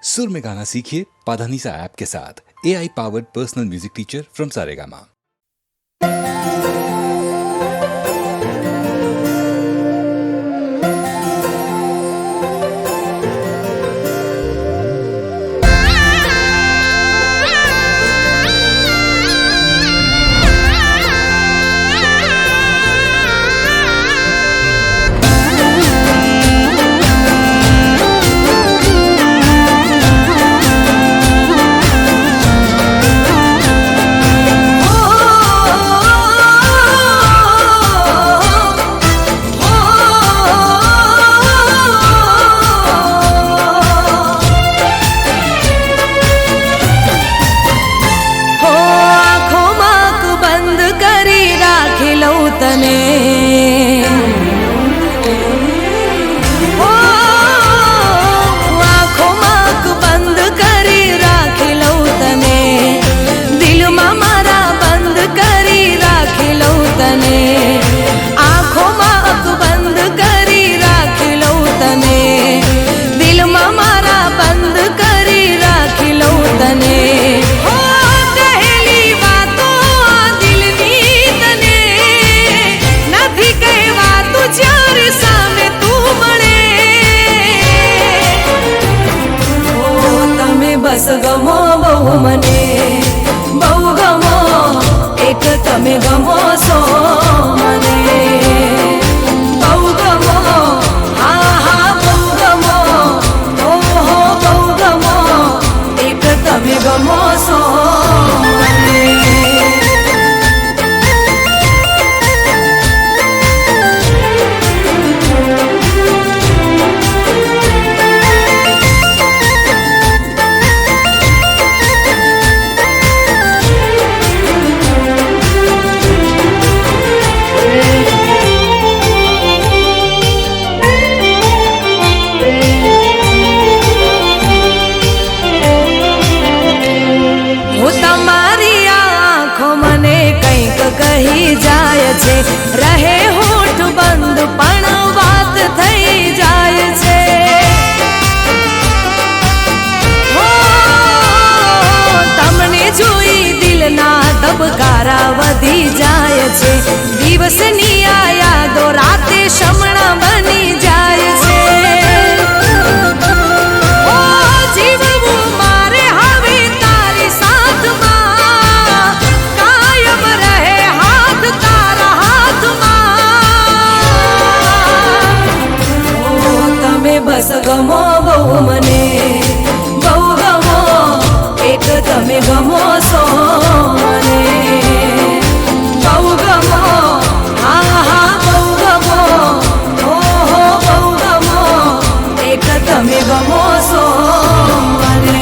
सुर में गाना सीखिए पाधानीसा ऐप के साथ। AI powered personal music teacher from Saregama. बस गमो बहु मने बहु गमो एक तमे गमो सो मने बहु गमो हा हा बहु गमो ओ हो बहु गमो एक तमे गमो सो मने। कही जाय छे रहे होठ बंद पण बात थई जाय छे हो तमने जोई दिल ना धबकारा वधी जाय छे दिवसनी आ यादो राते शमणा बनी जाय छे ओ जीवવું मारे હવે તારી સાથમાં કાયમ રહે હાથ તારા હાથમાં ઓ તમે બસ ગમો બહુ મને બહુ ગમો એક તમે ગમો છો મને બહુ ગમો હા હા બહુ ગમો ઓ હો બહુ ગમો એક તમે ગમો છો મને।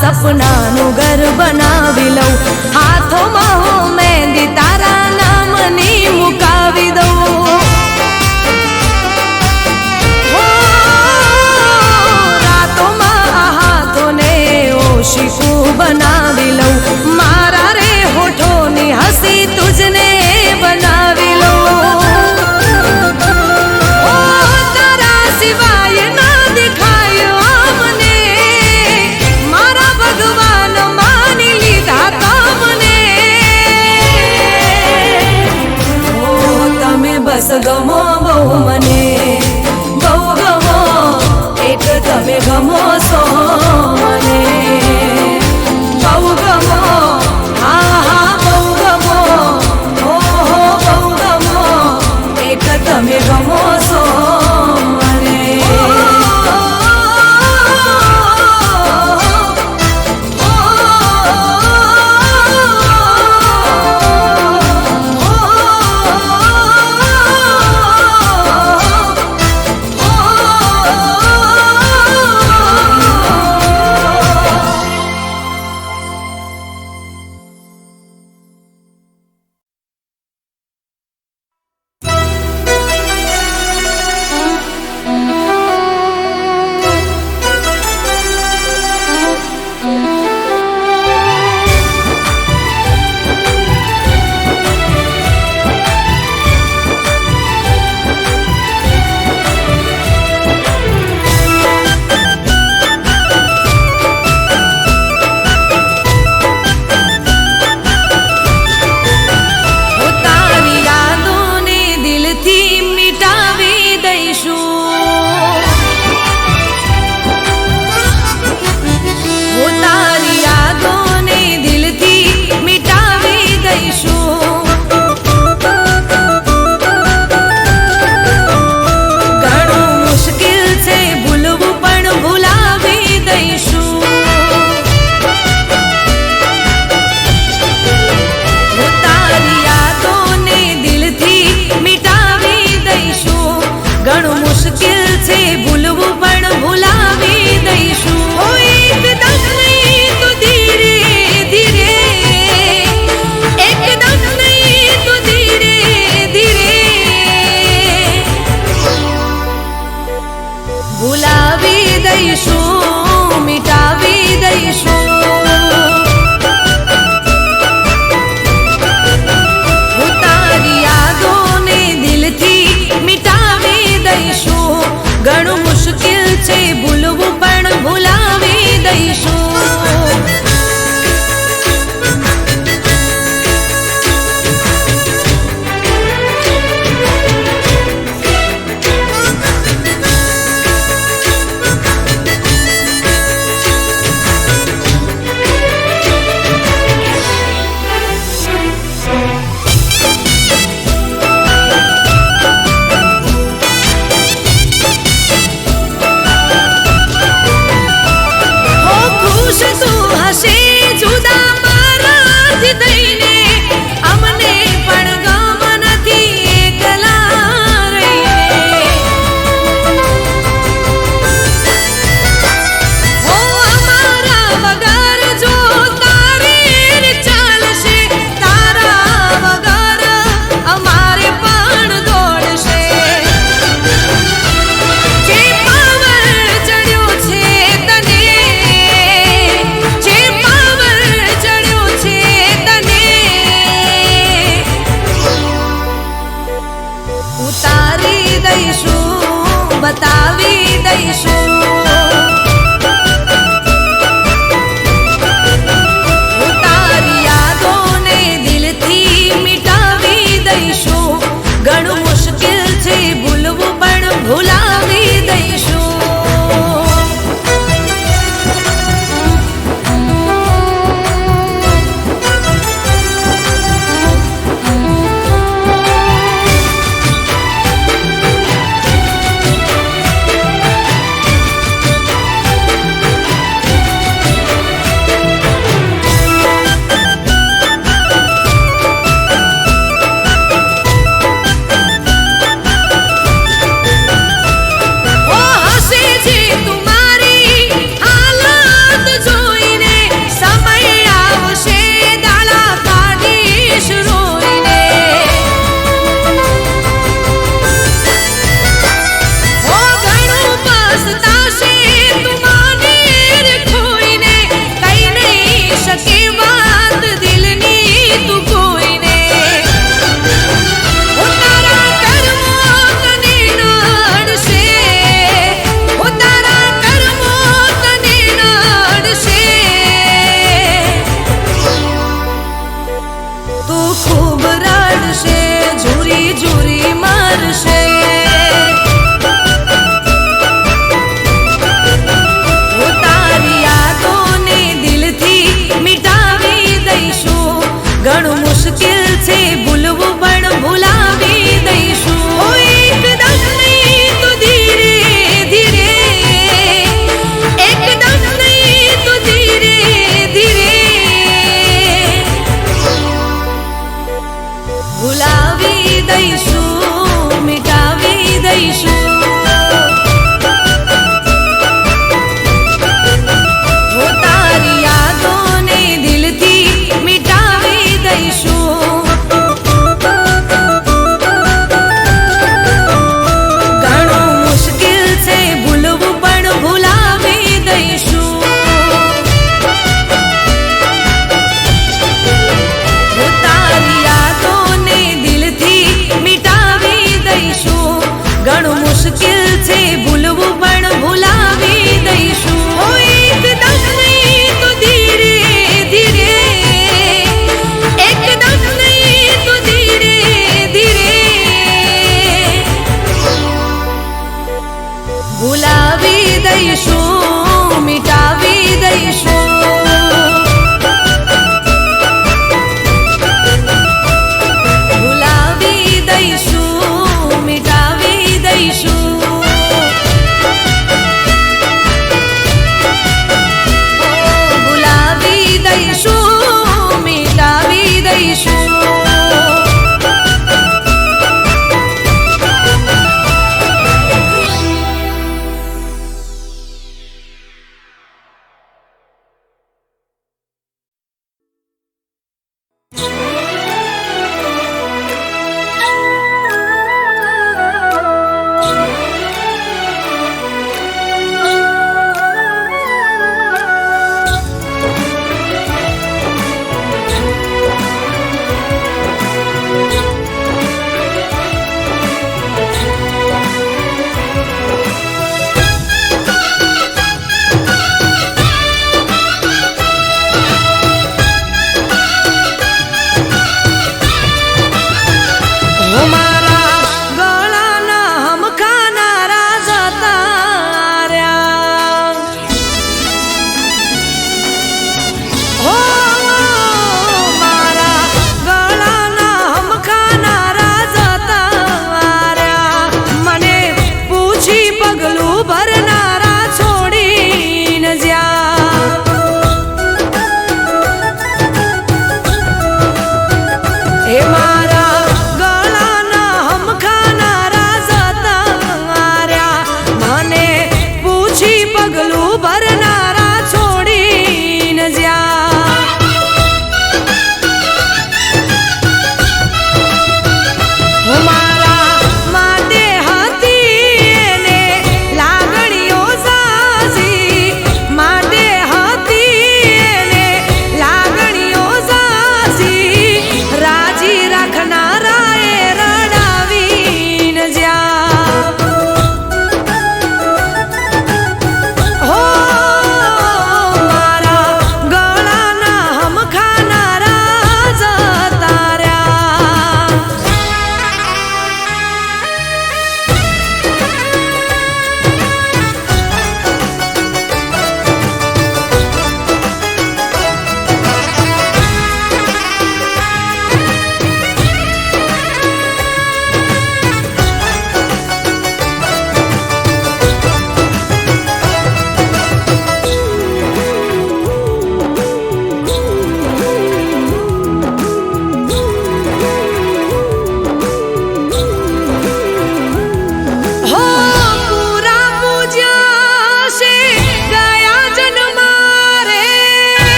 સપનાનું ઘર બનાવી લઉં હાથોમાં હું મહેંદી તારા નામની મુકાવી દઉં હો રાતોમાં આ હાથોને ઓશિકું બનાવી લઉં મારા રે હોઠોની હસી તુજને બનાવી લઉં ઓ તારા સિવાય ના દેખાય આમને ભગવાન માની લીધા તમને ઓ તમે બસ ગમો બહુ મને બહુ ગમો એક તમે ગમો છો મને બહુ ગમો હા હા બહુ ગમો ઓ હો બહુ ગમો એક તમે ગમો છો મને।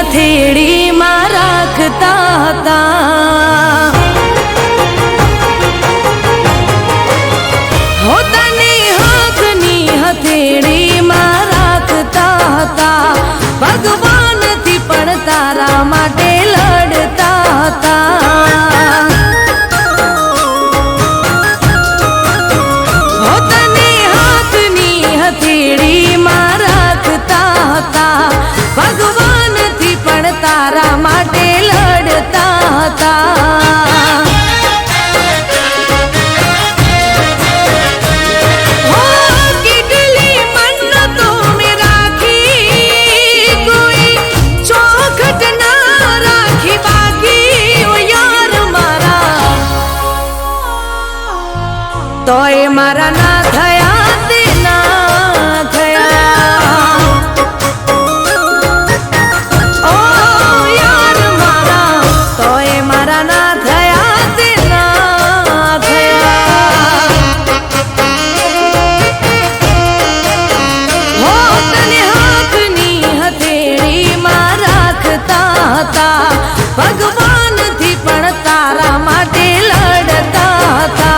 હથેળીમાં રાખતા હતા. હો તને હાથની હથેળીમાં રાખતા હતા. ભગવાનથી પણ તારા માટે લડતા હતા. હો તને હાથની હથેળીમાં રાખતા હતા. ભગવાનથી પણ તારા માટે લડતા હતા. હો કેટલી મન્નતો મેં રાખી, કોઈ ચોખટ ના રાખી બાકી. ઓ યાર મારા, તોય મારા ના થયા તે ના થયા. ઓ યાર મારા, તોય મારા ના થયા તે ના થયા. હો તને હાથની હથેળીમાં રાખતા હતા. ભગવાનથી પણ તારા માટે લડતા હતા.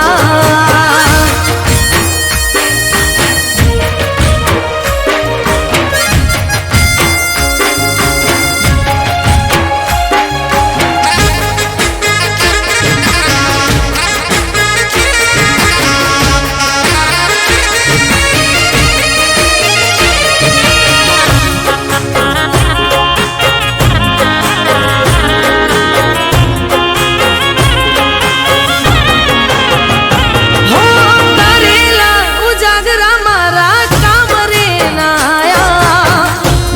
હો કરેલા ઉજાગરા મારા કામ રે ના આયા.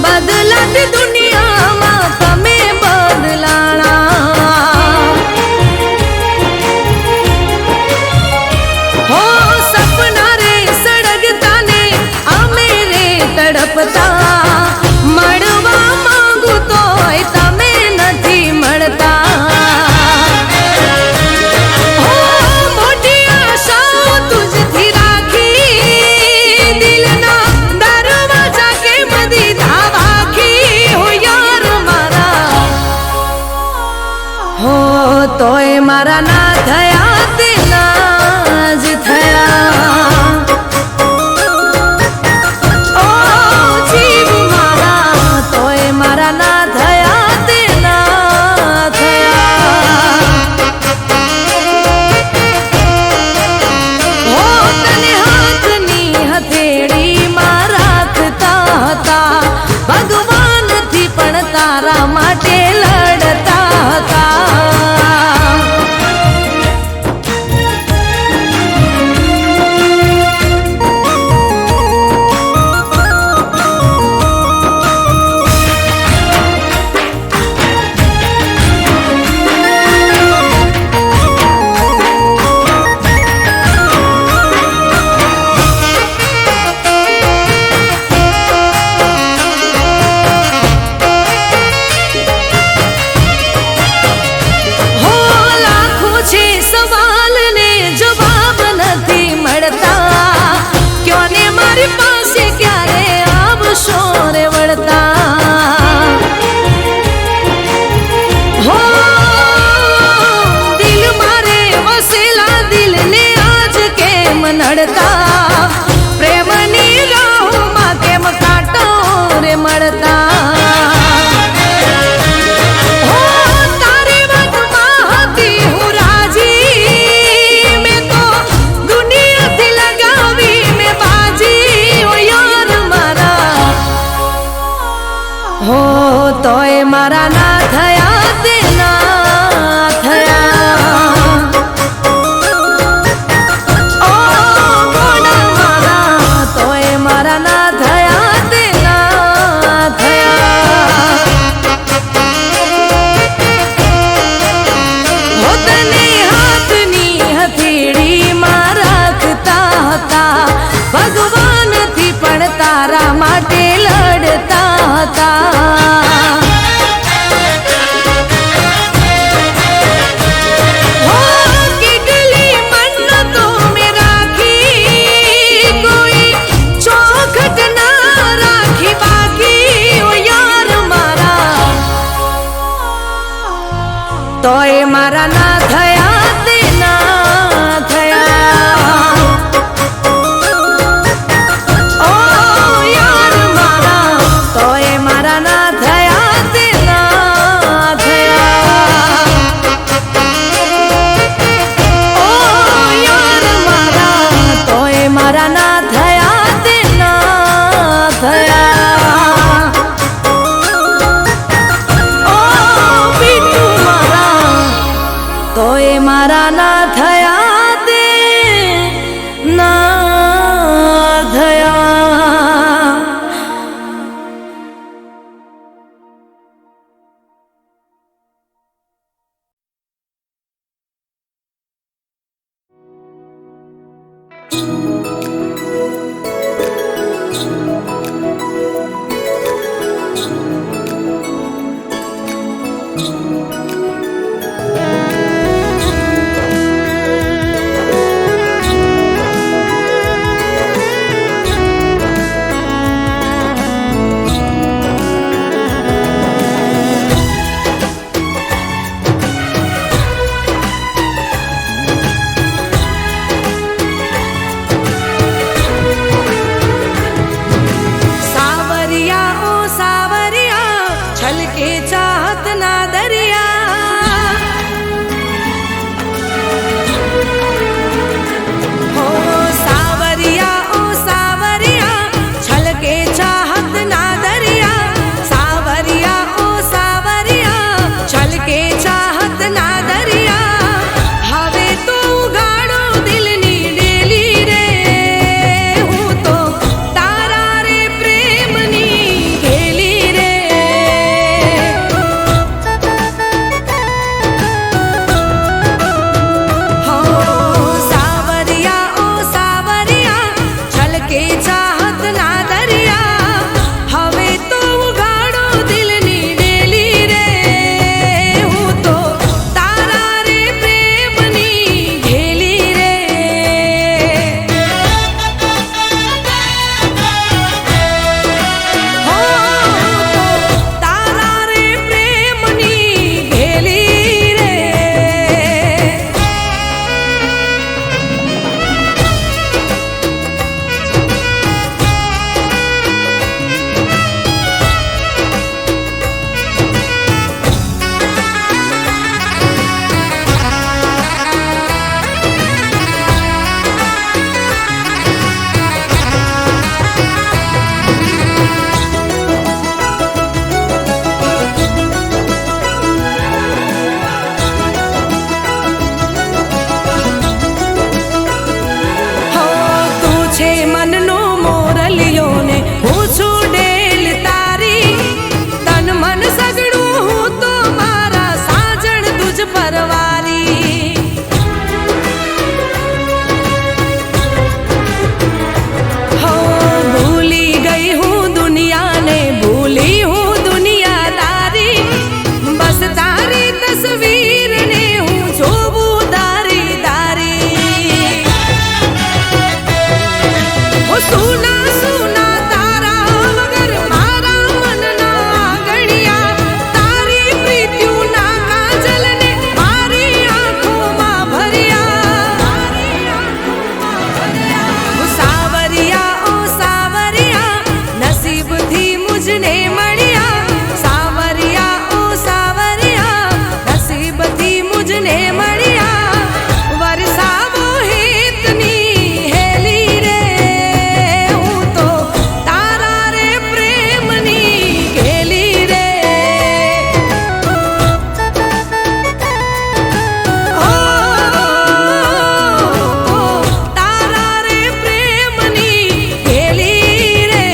બદલાતી દુનિયામાં તમે બદલાણા. હો સપના રે સળગતા ને અમે રે તડપતા. મળવા માંગુ તોય તમે નથી મળતા. હો મોટી આશાઓ તુજથી રાખી, દિલના દરવાજા કેમ દીધા વાખી. હો યાર મારા, હો તોય મારા ના થયા તે ના જ થયા. ઓ જીવ મારા, તોય મારા ના થયા તે ના થયા. હો તને હાથની હથેળીમાં રાખતા હતા. ભગવાનથી પણ તારા માટે લડતા હતા. હો લાખો છે સવાલ ને જવાબ નથી મળતા. ક્યો ને મારી પાસે ક્યારે આવશો રે વળતા. હો દિલ મારે વસેલા દિલને આજ કેમ નડતા. પ્રેમની રાહોમાં કેમ કાંટો રે મળતા. હો તારી વાતમાં હતી હું રાજી, મેં તો દુનિયાથી લગાવી મેં બાજી. ઓ યાર મારા, હો તોય મારા ના થયા તે ના થયા. ઓ ગોડા મારા, તોય મારા ના થયા તે ના થયા. હો તને હાથની હથેળીમાં રાખતા હતા. ભગવાનથી પણ તારા માટે લડતા હતા. મારા ના થયા તે ના થયા ઓ યાર મારા તોય મારા ના થયા તે ના થયા ઓ યાર મારા તોય મારા ના થયા તે ના થયા ઓ બીટુ મારા તોય મારા ના થયા તે ના થયા સાવરિયા ઓ સાવરિયા છલકે ચાહત ના દરિયા હો સાવરિયા ઓ સાવરિયા છલકે ચાહત ના દરિયા સાવરિયા ઓ સાવરિયા છલકે ચાહત ના દરિયા હવે તો ઉગાડો દિલની ડેલી રે હું તો તારા રે પ્રેમની ઘેલી રે હો સાવરિયા ઓ સાવરિયા છલકે ચાહત ના દરિયા હવે તો ઉગાડો દિલની ડેલી રે હું તો તારા રે પ્રેમની ઘેલી રે હો તારા રે પ્રેમની ઘેલી રે હો તું છે મનનો મોરલિયો ને હું છું ડેલ તારી તન મન સગડું હું તો મારા સાજણ તુજ પરવારી હો ભૂલી ગઈ હું દુનિયાને ભૂલી હું દુનિયાદારી બસ તારી તસવીરને હું જોવું દારી દારી ઓ સુના સુના તારા વગર મારા મનના આંગણિયા તારી પ્રીત્યું ના કાજલને મારી આંખોમાં ભર્યા ઓ સાવરિયા ઓ સાવરિયા નસીબથી મુજને મળ્યા સાવરિયા ઓ સાવરિયા નસીબથી મુજને મળ્યા વરસાવો હેતની હેલી રે હું તો તારા રે પ્રેમની ઘેલી રે ઓ તારા રે પ્રેમની ઘેલી રે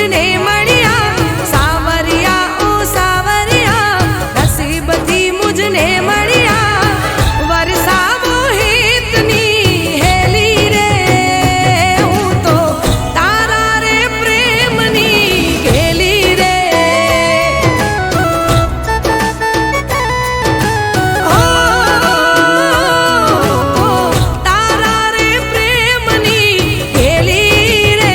મુજને મળ્યા સાવરિયા ઓ સાવરિયા નસીબથી મુજને મળ્યા વરસાવો હેતની હેલી રે હું તો તારા રે પ્રેમની ઘેલી રે તારા રે પ્રેમની ઘેલી રે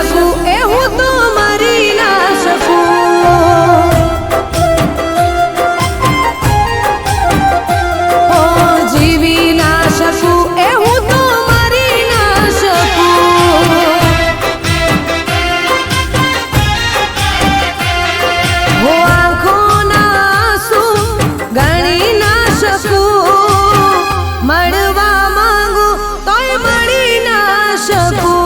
શકું એ હું તો મરી ના શકું. ઓ જીવી ના શકું એ હું તો મરી ના શકું. હો આંખોના આંસુ ગણી ના શકું. મળવા માંગુ તોય મળી ના શકું.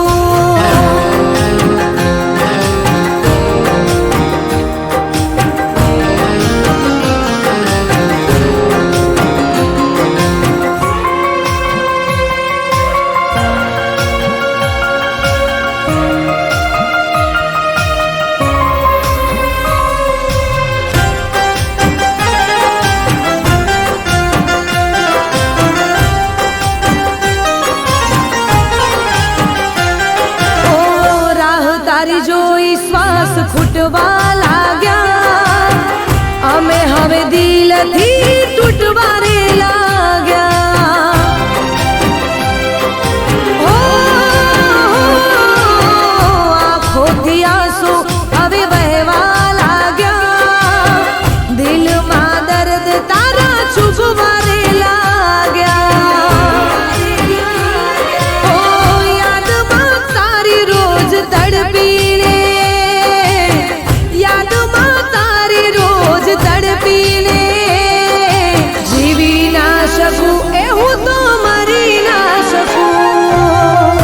તારી જોઈ શ્વાસ ખૂટવા લાગ્યા. અમે હવે દિલથી તૂટવા રે લાગ્યા. ઓ આંખોથી આંસુ હવે વહેવા લાગ્યા. દિલમાં દર્દ તારા ચૂપવા રે લાગ્યા. ઓ યાદમાં તારી રોજ તડપીને, યાદમાં તારી રોજ તડપીને જીવી ના શકું એ હું તો મરી ના શકું.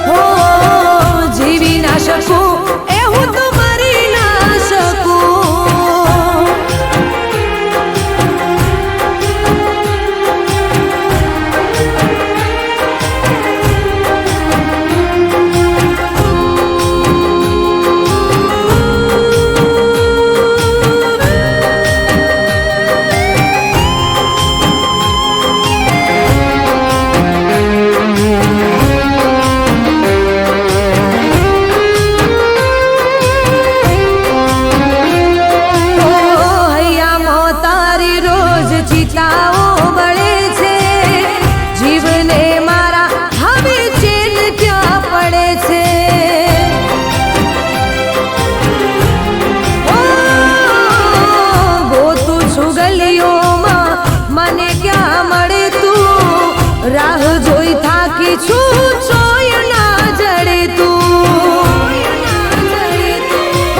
હો જીવી ના શકું એ હું તો મરી ના શકું. ચિતાઓ બળે છે જીવને મારા હવે ચેન ક્યાં પડે છે. ઓ ગોતું છું ગલીઓમાં મને ક્યાં મળે તું. રાહ જોઈ થાકી છું ચોય ના જડે તું.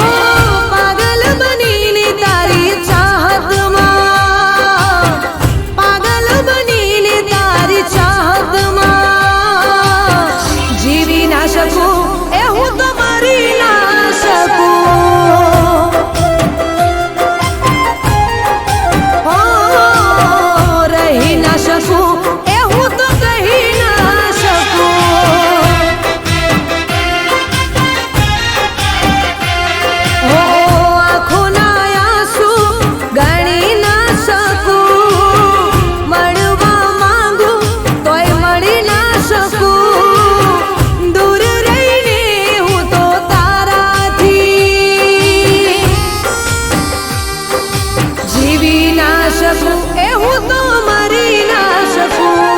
ઓ પાગલ બનીને તારી ચાહતમાં, પાગલ બનીને તારી ચાહતમાં જીવી ના શકું એ હું તો મરી ના શકું. ઓ રહી ના શકું એ હું તો કહી ના શકું. ઓ આંખોના આંસુ ગણી ના શકું. મળવા માંગુ તોય મળી ના શકું. દૂર રહીને હું તો તારાથી જીવી ના શકું એ હું તો મરી ના શકું.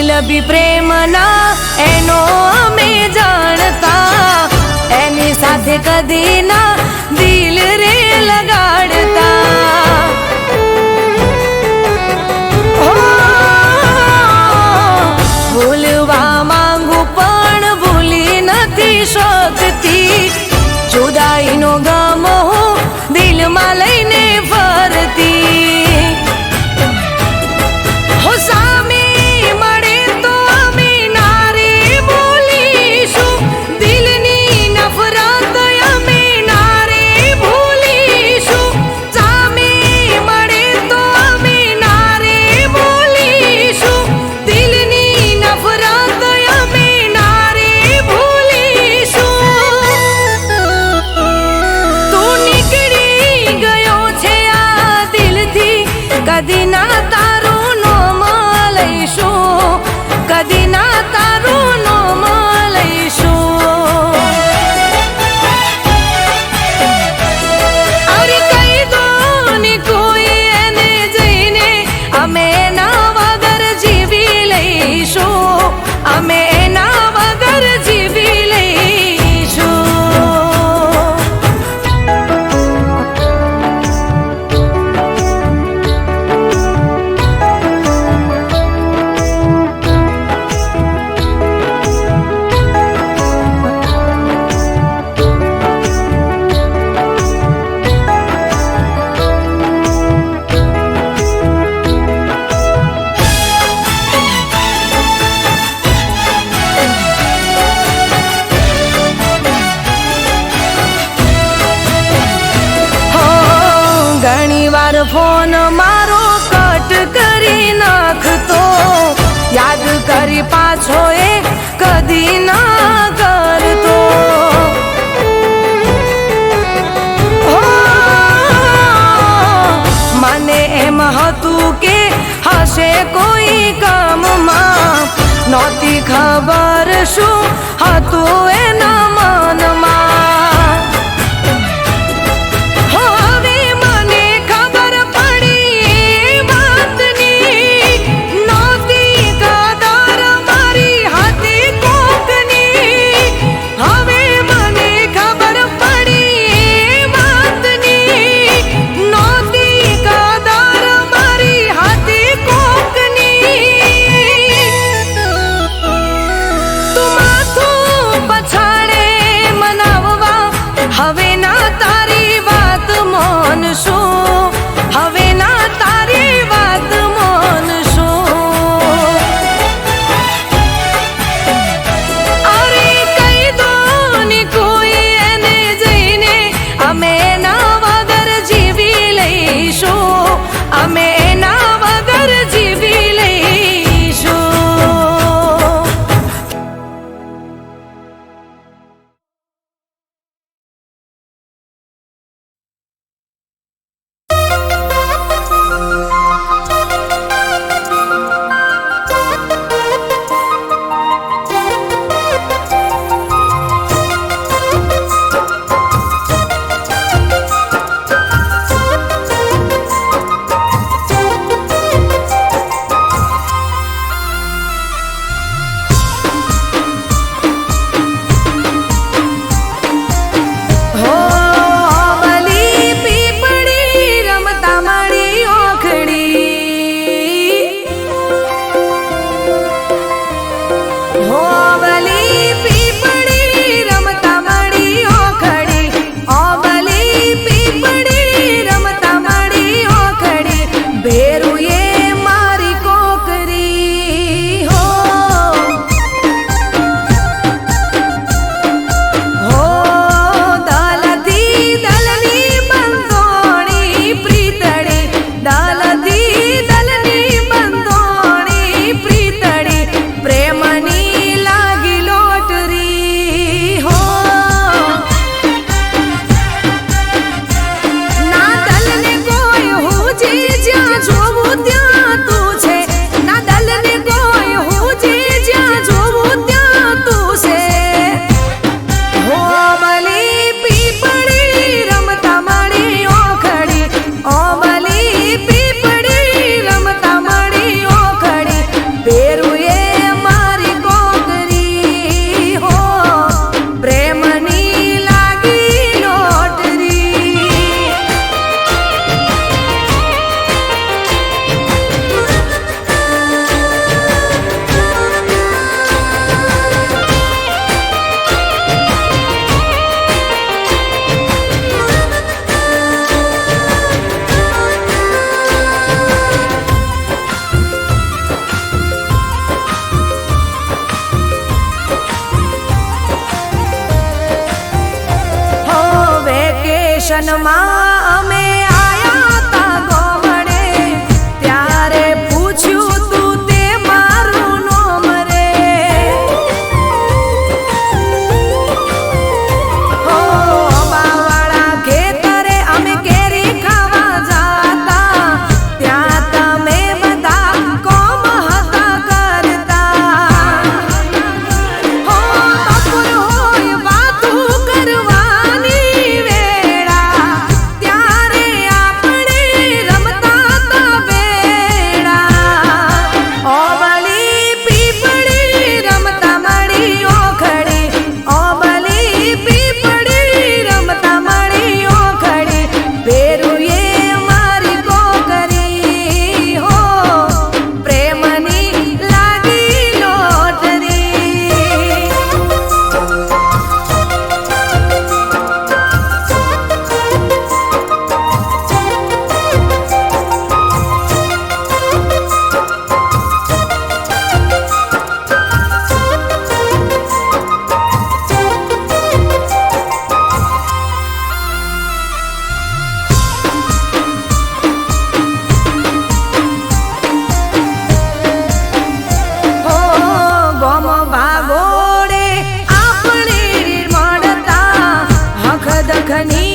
ગુલાબી પ્રેમના એનો અમે જાણતા, એની સાથે કદી ના દિલ રે લગાડતા. હો, ભૂલવા માંગુ પણ ભૂલી નથી શકતી, જુદાઈનો ગમ હું દિલમાં લઈને ફરતી. હો, સામે મળે તો અમે નારે બોલીશું, દિલની નફરત અમે નારે ભૂલીશું. સામે મળે તો અમે નારે બોલીશું, દિલની નફરત અમે નારે ભૂલીશું. તું નીકળી ગયો છે આ દિલથી, કદી ના તારું નામ લઈશું, કદી ના તારું નામ લઈશું. અરે કહી દો ને કોઈ એને જઈને, અમે એના વગર જીવી લઈશું, અમે એના વગર જીવી લઈશું. ઘણી વાર ફોન મારો કટ કરી નાખતો, યાદ કરી પાછો એ કદી ના કરતો. હો, મને એમ હતું કે હશે કોઈ કામમાં, નહોતી ખબર શું હતું એના મનમાં. હવે મને ખબર પડી એ વાતની, નહોતી કદર મારી હતી કોકની. સ્ટેશનમાં અમે આયા તા ગોમડે, ત્યારે પૂછ્યું તું તે મારું નોમ રે. હો બાવાળા ખેતરે અમે કેરી ખાવા જાતા, ત્યાં તમે બધા કોમ હતા કરતા. હો બપોર હોય વાતું કરવાની વેળા, ત્યારે આપણે રમતા તા વેળા. ઓબળી પીપળી રમતા મળી ઓખડી, ઓબળી પીપળી રમતા મળી ઓખડી, પેરુએ મારી કોકરી હો પ્રેમની લાગી લોટરી. હો ગોમ ભાગોળે આપણે મળતા, હખ દખની